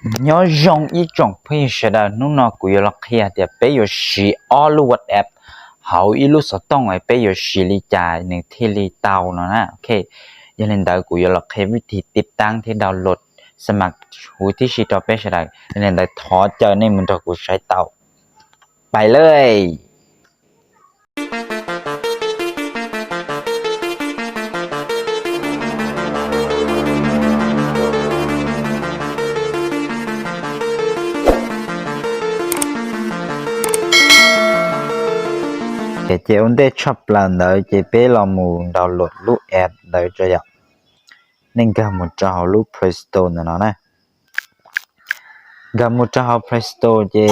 nhớ dùng ý trong bây giờ đó nó cũng là kia thì bây giờ chỉ all WhatsApp hậu ý lúc sau tông ấy bây giờ chỉ lý giải những thiết lý tàu nó nè ok cho nên đó cũng là cáiวิธีติดตั้งที่ดาวน์โหลดสมัครวิธีชีต่อไปใช่ไหมcho nênได้ถอดเจอในมือถือกูใช้เตาไปเลยchị ổn định chập lần đợi chị bé làm mù download lúc app đợi cho ạ nên cầm một trò lúc Play Store nó nè cầm một trò Play Store chị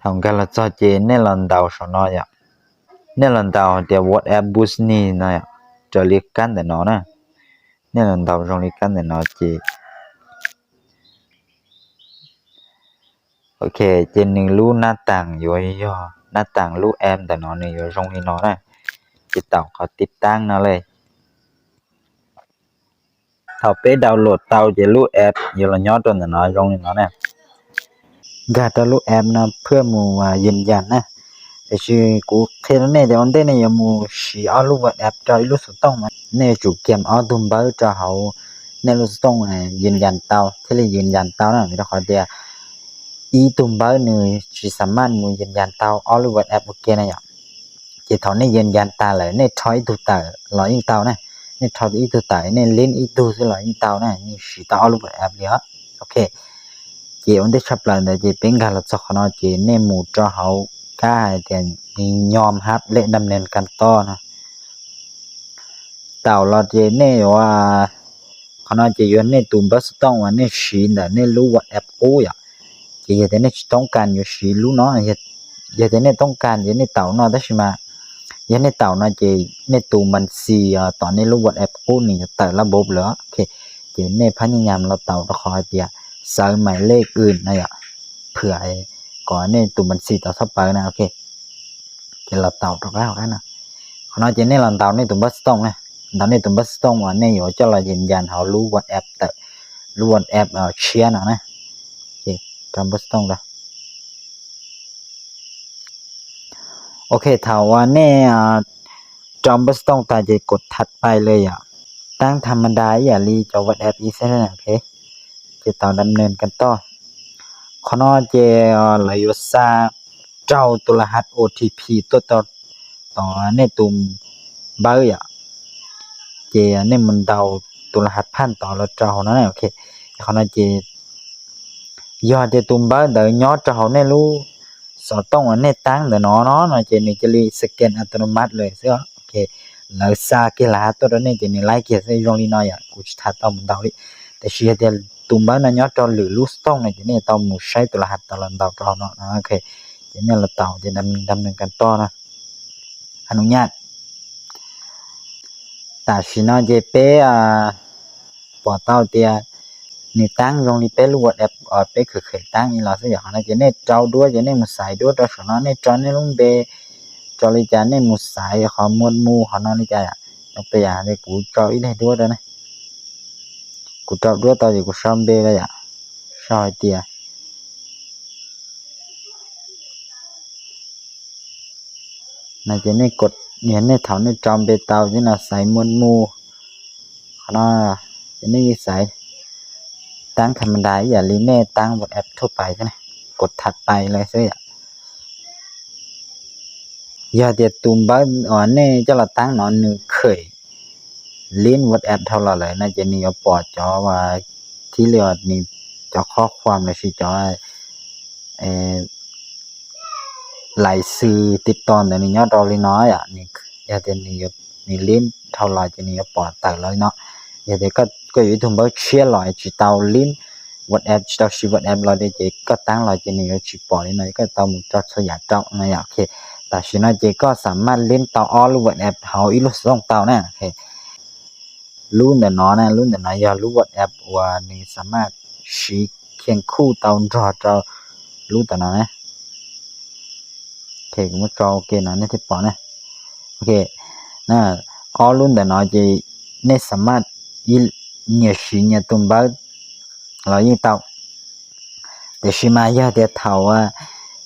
thằng cái là cho chị nên lần đầu sau nó ạ nên lần đầu thì WhatsApp boost ni nó ạ cho liệt cắn để nó nè nên lần đầu trong liệt cắn để nó chị ok trên những lú nát tảng rồi do nát tảng lú emแต่nó này rồi trong thì nó này chị tạo cóติดตั้งnóเลยเขาไปดาวน์โหลดเตาจะรูปแอปอยู่ละยอดตัวน้อยตรงนี้เนาะเนี่ยการดาวน์โหลดแอปนะเพื่อมูมายืนยันนะแต่ชื่อกูแค่นั้นเดี๋ยวอันเดเนี่ยยังมูชีเอารูปแอปจะรู้สึกต้องมาเนี่ยจุดเกมเอาดุมเบอร์จะเขาเนี่ยรู้สึกต้องยืนยันเตาที่เรียกยืนยันเตานะมีแต่ขอเดียอีดุมเบอร์เนี่ยชีสามารถมูยืนยันเตาเอารูปแอปโอเคนะอย่างchỉ thằng nàyยืนยันตาเลยเนี่ยช้อยดูตาร้อยยิงเตานะเนี่ยช้อยอีดูตาเนี่ยลิ้นอีดูสิร้อยยิงเตานะนี่สีเตารูปแอปเลยฮะโอเคchỉ ổn định chập lần để chỉ bên cả là cho nó chỉ nên một cho họ cái tiền nhom hát lệ đâm lên càng to nè tàu là chỉ nênว่าnó chỉ yuan nên tụm bớt tông và nên xí là nên lú WhatsApp cố vậy chỉ giờ thế nênต้องการอยู่xí lú nó giờ thế nênต้องการgiờ nên tàu nó đó mà giờ nên tàu nó chỉ nên tụm mình xì tỏ nên lú WhatsApp cố này tạiระบบnữa ok chỉ nênพยายามเราเต่าเราคอยเดียใส่หมายเลขอื่นนะอย่าเผื่อก่อนนี่ตุ่มมันสีต่อทับไปนะโอเคจะเราเต่าตรงแล้วกันนะเขาnói chỉ nên làm tàu nên tụm bus tông này tàu nên tụm bus tông và nênอยู่cho làยืนยันเขารู้ WhatsApp แต่รู้ WhatsAppเชียร์นะโอเคตาม bus ตรงแล้วโอเคถามว่าเนี่ยจอม bus ตรงแต่จะกดถัดไปเลยอ่ะตั้งธรรมดาอย่ารีจอ WhatsApp อีกเส้นนะโอเคจะต่อดำเนินกันต่อขณะเจลายซาเจ้าตัวรหัส OTP ตัวต่อในตุ่มเบอร์อ่ะเจในมันเดาตัวรหัสพันต่อแล้วเจ้านั่นแหละโอเคขณะเจยอดเจตุ่มเบอร์เดี๋ยวยอดเจ้าเนี่ยรู้สอดต้องในตั้งเดี๋ยวnóเจนี่จะรีสแกนอัตโนมัติเลยใช่ไหมโอเคแล้วซาเกลาตัวนี้เจนี่ไล่เกียร์ใส่ตรงนี้หน่อยอ่ะกูจะทัดต้องมันเดาดิแต่เชียร์เดียตุ่มบ้านนั้นยอดจอหรือลูกต้องในที่นี่เตาหมูใช้ตัวรหัสตลอดเตาจอเนาะโอเคที่นี่เราเตาจะดำเนินการต่อนะอนุญาตแต่ชินอเจเป้ปอเตาเตียนี่ตั้งตรงนี้เป้ลูกแอปเป้คือเคยตั้งนี่เราสักอย่างนะจะเนี่ยเจ้าด้วยจะเนี่ยมุสายด้วยตัวสนอเนี่ยจอเนี่ยลุงเบจอลิจาเนี่ยมุสายขอมวลมูขอนอนี่จ้ะยกตัวอย่างเลยกูจออีได้ด้วยนะ กูจับด้วยตอนอยู่กูซ้ำเบเลยอ่ะซอยเตียน่าจะเนี่ยกดเนี่ยเนี่ยเถาเนี่ยจอมเบเตาที่น่ะใส่มวลมูขนาดจะเนี่ยใส่ตั้งธรรมดาอย่าลีเน่ตั้งบนแอปทั่วไปใช่ไหมกดถัดไปเลยสิอ่ะอย่าเดี๋ยวตุ่มบ้านเนี่ยจะเราตั้งนอนหนึ่งเคยลิ้น WhatsApp เท่าไรเลยน่าจะนี่เอาปอดจอว่าที่เรียกนี่จอข้อความเลยสิจอหลายสื่อติดต่อแต่นี่ยอดเราเลยน้อยอ่ะนี่อย่าเดี๋ยวนี่ลิ้นเท่าไรจะนี่เอาปอดแต่เลยเนาะอย่าเดี๋ยวก็อยู่ตรงบ้านเชียร์ลอยจีเตาลิ้น WhatsApp จีเตาชี WhatsApp เราได้จีก็ตั้งลอยจะนี่ก็จีปอดนี่หน่อยก็เตาหมุนจอดสยามเจ้านะโอเคแต่ชีน่าจีก็สามารถเล่นเตาอ้อหรือ WhatsApp เขาอีลุส่งเตาเนี่ยโอเครุ่นแต่น้อนะรุ่นแต่น้อยอย่ารู้ WhatsApp ว่านี่สามารถชี้เคียงคู่เตาจอจะรู้แต่น้อยนะโอเคกูมาจอโอเคนะเนี่ยที่ปอนะโอเคนะอ๋อรุ่นแต่น้อยจะเนี่ยสามารถอีเนี่ยชี้เนี่ยตุ่มบ้า rồi như tao để xí mà giờ để thầu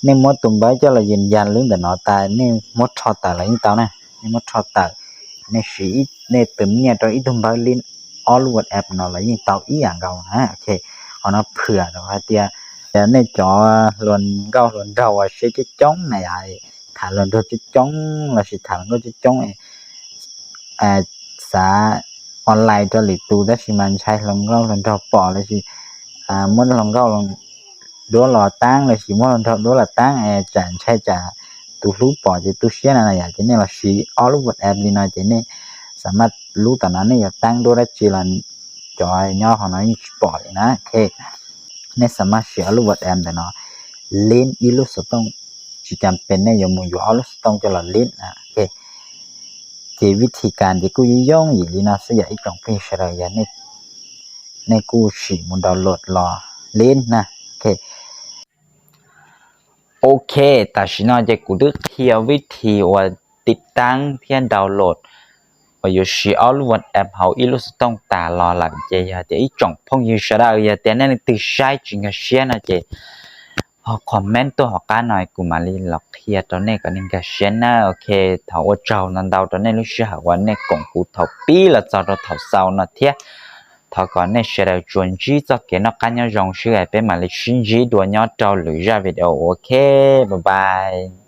nên mất tụm bấy cho là dần dần lớn để nó tài nên mất cho tài là như tao nè nên mất cho tài nên sĩ nên tụm nhà cho ít tụm bấy lên all WhatsApp nó là như tao ý à gạo ha ok họ nó thừa rồi hai tia để nên cho luôn gạo luôn rau sẽ cái chống này ai thả luôn thôi cái chống là sẽ thả luôn cái chống này xã online cho lịch tu đó thì mình sai lòng gạo lần rau bỏ là gì muốn lòng gạo lòng đó là tăng là chỉ muốn lòng rau đó là tăng chẳng sai trả tu lú bỏ thì tu xé này à cho nên là chỉ all WhatsApp đi nói cho nên sắm lú tao nói này tăng đó là chỉ là cho nhau họ nói bỏ vậy nè ok nên sắm chỉ all WhatsApp để nó lên Illustrator chỉจำเป็นเนี่ยอยู่มืออยู่ Illustrator จะละเล่นโอเคที่วิธีการที่กูย่องอีลีนะเสียอีกตรงเพจอะไรอย่างนี้ในกูฉีมันดาวน์โหลดรอเล่นนะโอเคแต่ฉันน่าจะกูดึกเที่ยววิธีว่าติดตั้งเที่ยนดาวน์โหลดว่าอยู่ชีเอาลูกแอปเขาอีลูสต้องตารอหลังเจียแต่อีจ่องพงยูชาดาแต่นั่นติดใช้จริงกับเชียนะเจhọ comment tôi họ cá nói của mà li lọc kia cho nên có nên cái chuyện na ok thầu ở trâu nên đâu cho nên lúc xưa họ quan nên cũng cụ thầu pi là cho nó thầu sau nó thiết thầu có nên sẽ là chuẩn chỉ cho cái nó cá nhau dòng xưa ấy bên mà li xin chỉ đùa nhau trâu lưỡi ra video ok bye bye